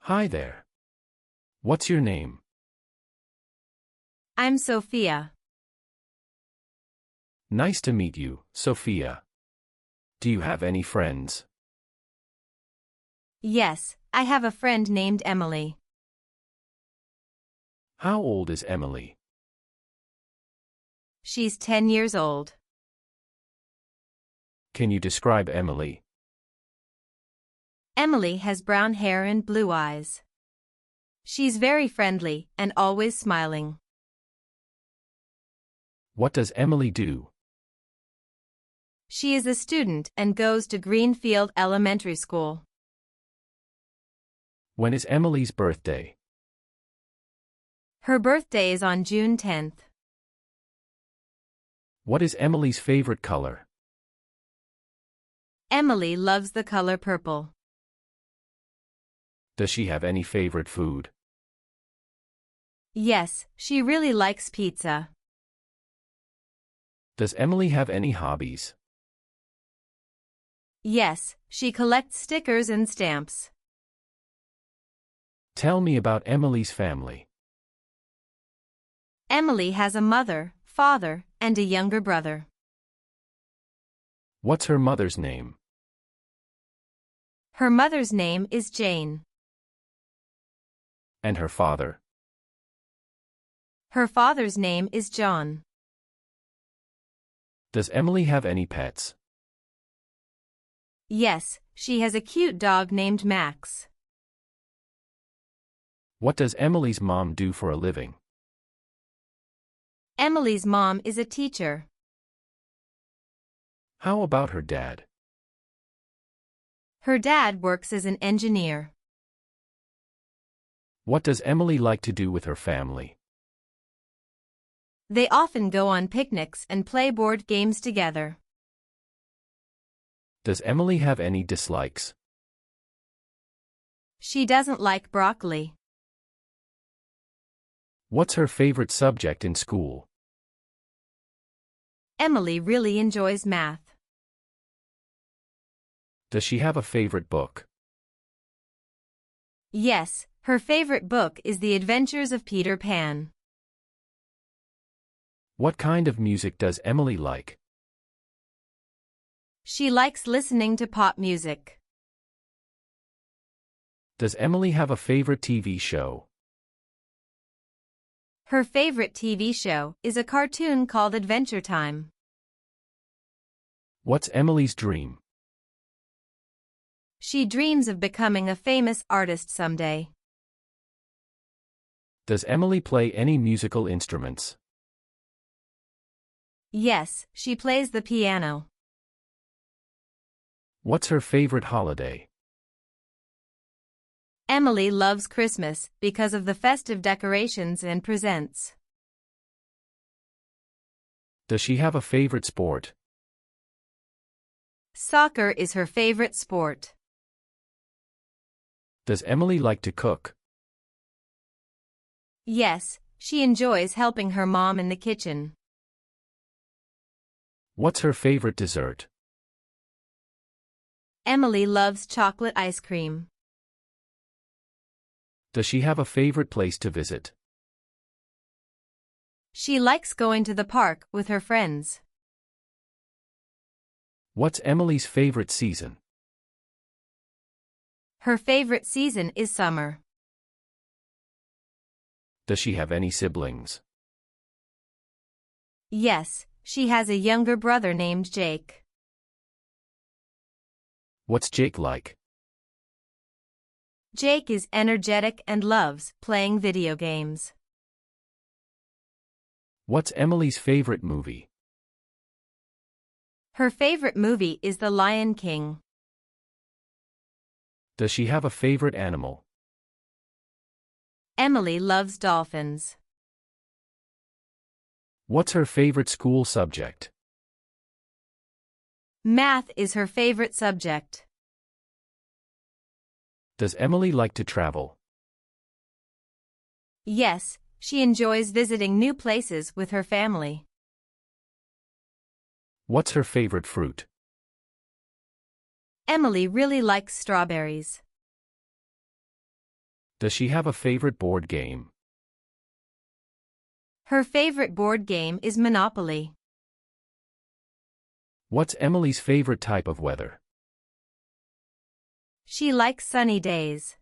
Hi there. What's your name? I'm Sophia. Nice to meet you, Sophia. Do you have any friends? Yes, I have a friend named Emily. How old is Emily? She's 10 years old. Can you describe Emily? Emily has brown hair and blue eyes. She's very friendly and always smiling. What does Emily do? She is a student and goes to Greenfield Elementary School. When is Emily's birthday? Her birthday is on June 10th. What is Emily's favorite color? Emily loves the color purple. Does she have any favorite food? Yes, she really likes pizza. Does Emily have any hobbies? Yes, she collects stickers and stamps. Tell me about Emily's family. Emily has a mother, father, and a younger brother. What's her mother's name? Her mother's name is Jane. And her father? Her father's name is John. Does Emily have any pets? Yes, she has a cute dog named Max. What does Emily's mom do for a living? Emily's mom is a teacher. How about her dad? Her dad works as an engineer. What does Emily like to do with her family? They often go on picnics and play board games together. Does Emily have any dislikes? She doesn't like broccoli. What's her favorite subject in school? Emily really enjoys math. Does she have a favorite book? Yes, her favorite book is The Adventures of Peter Pan. What kind of music does Emily like? She likes listening to pop music. Does Emily have a favorite TV show? Her favorite TV show is a cartoon called Adventure Time. What's Emily's dream? She dreams of becoming a famous artist someday. Does Emily play any musical instruments? Yes, she plays the piano. What's her favorite holiday? Emily loves Christmas because of the festive decorations and presents. Does she have a favorite sport? Soccer is her favorite sport. Does Emily like to cook? Yes, she enjoys helping her mom in the kitchen. What's her favorite dessert? Emily loves chocolate ice cream. Does she have a favorite place to visit? She likes going to the park with her friends. What's Emily's favorite season? Her favorite season is summer. Does she have any siblings? Yes, she has a younger brother named Jake. What's Jake like? Jake is energetic and loves playing video games. What's Emily's favorite movie? Her favorite movie is The Lion King. Does she have a favorite animal? Emily loves dolphins. What's her favorite school subject? Math is her favorite subject. Does Emily like to travel? Yes, she enjoys visiting new places with her family. What's her favorite fruit? Emily really likes strawberries. Does she have a favorite board game? Her favorite board game is Monopoly. What's Emily's favorite type of weather? She likes sunny days.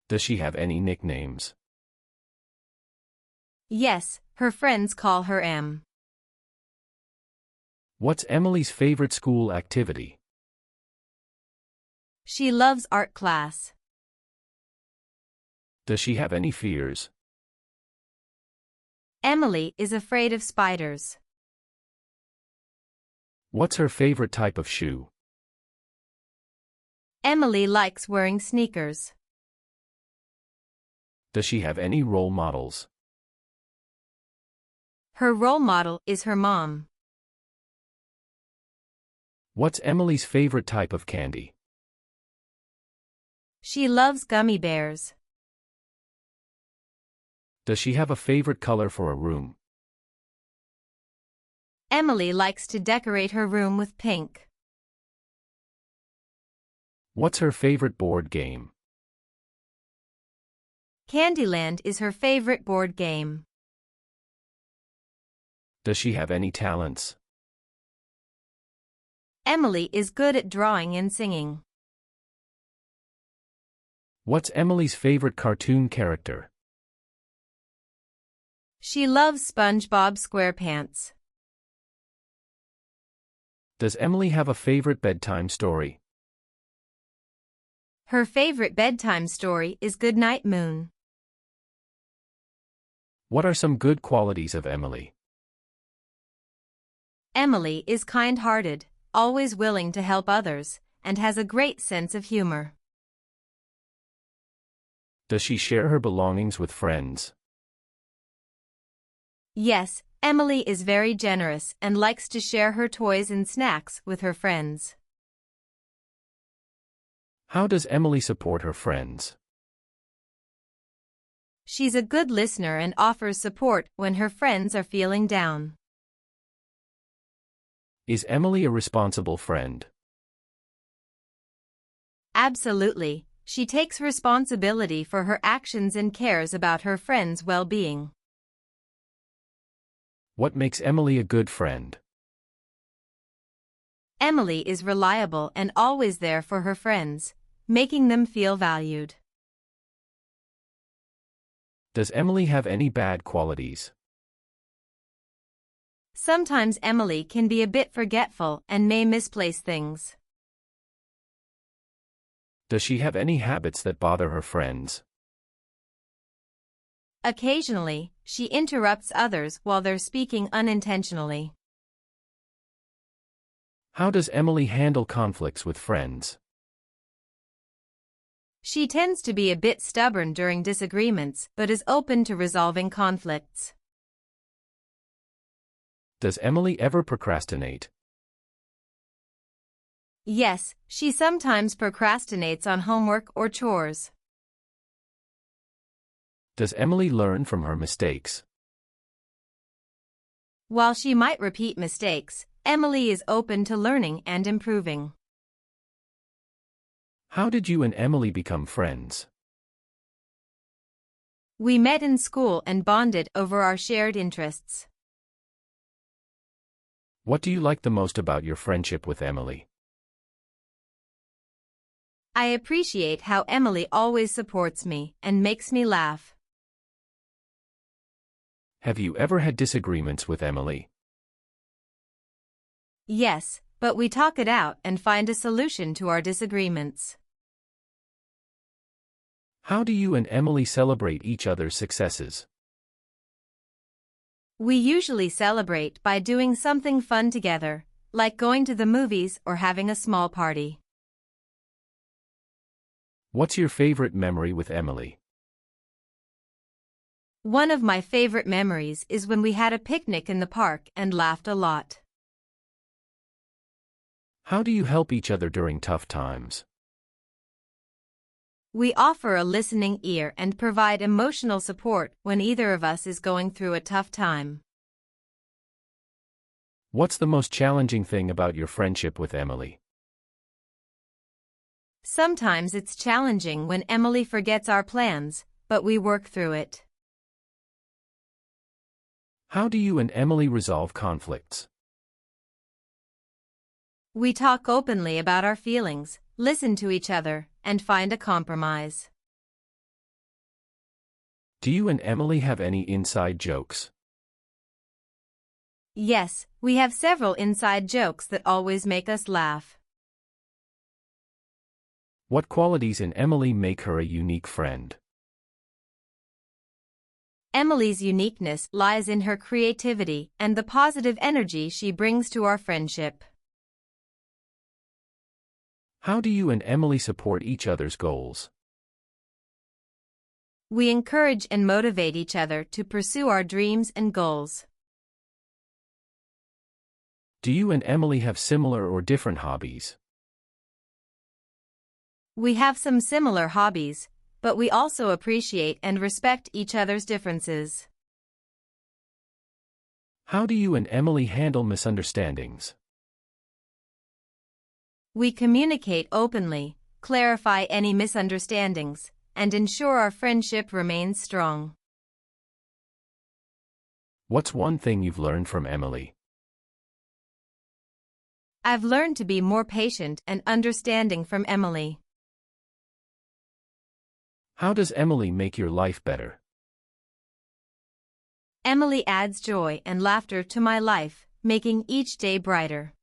Does she have any nicknames? Yes, her friends call her M. What's Emily's favorite school activity? She loves art class. Does she have any fears? Emily is afraid of spiders. What's her favorite type of shoe? Emily likes wearing sneakers. Does she have any role models? Her role model is her mom. What's Emily's favorite type of candy? She loves gummy bears. Does she have a favorite color for a room? Emily likes to decorate her room with pink. What's her favorite board game? Candyland is her favorite board game. Does she have any talents? Emily is good at drawing and singing. What's Emily's favorite cartoon character? She loves SpongeBob SquarePants. Does Emily have a favorite bedtime story? Her favorite bedtime story is Goodnight Moon. What are some good qualities of Emily? Emily is kind-hearted, always willing to help others, and has a great sense of humor. Does she share her belongings with friends? Yes, Emily is very generous and likes to share her toys and snacks with her friends. How does Emily support her friends? She's a good listener and offers support when her friends are feeling down. Is Emily a responsible friend? Absolutely, she takes responsibility for her actions and cares about her friends' well-being. What makes Emily a good friend? Emily is reliable and always there for her friends, making them feel valued. Does Emily have any bad qualities? Sometimes Emily can be a bit forgetful and may misplace things. Does she have any habits that bother her friends? Occasionally, she interrupts others while they're speaking unintentionally. How does Emily handle conflicts with friends? She tends to be a bit stubborn during disagreements but is open to resolving conflicts. Does Emily ever procrastinate? Yes, she sometimes procrastinates on homework or chores. Does Emily learn from her mistakes? While she might repeat mistakes, Emily is open to learning and improving. How did you and Emily become friends? We met in school and bonded over our shared interests. What do you like the most about your friendship with Emily? I appreciate how Emily always supports me and makes me laugh. Have you ever had disagreements with Emily? Yes, but we talk it out and find a solution to our disagreements. How do you and Emily celebrate each other's successes? We usually celebrate by doing something fun together, like going to the movies or having a small party. What's your favorite memory with Emily? One of my favorite memories is when we had a picnic in the park and laughed a lot. How do you help each other during tough times? We offer a listening ear and provide emotional support when either of us is going through a tough time. What's the most challenging thing about your friendship with Emily? Sometimes it's challenging when Emily forgets our plans, but we work through it. How do you and Emily resolve conflicts? We talk openly about our feelings, listen to each other, and find a compromise. Do you and Emily have any inside jokes? Yes, we have several inside jokes that always make us laugh. What qualities in Emily make her a unique friend? Emily's uniqueness lies in her creativity and the positive energy she brings to our friendship. How do you and Emily support each other's goals? We encourage and motivate each other to pursue our dreams and goals. Do you and Emily have similar or different hobbies? We have some similar hobbies, but we also appreciate and respect each other's differences. How do you and Emily handle misunderstandings? We communicate openly, clarify any misunderstandings, and ensure our friendship remains strong. What's one thing you've learned from Emily? I've learned to be more patient and understanding from Emily. How does Emily make your life better? Emily adds joy and laughter to my life, making each day brighter.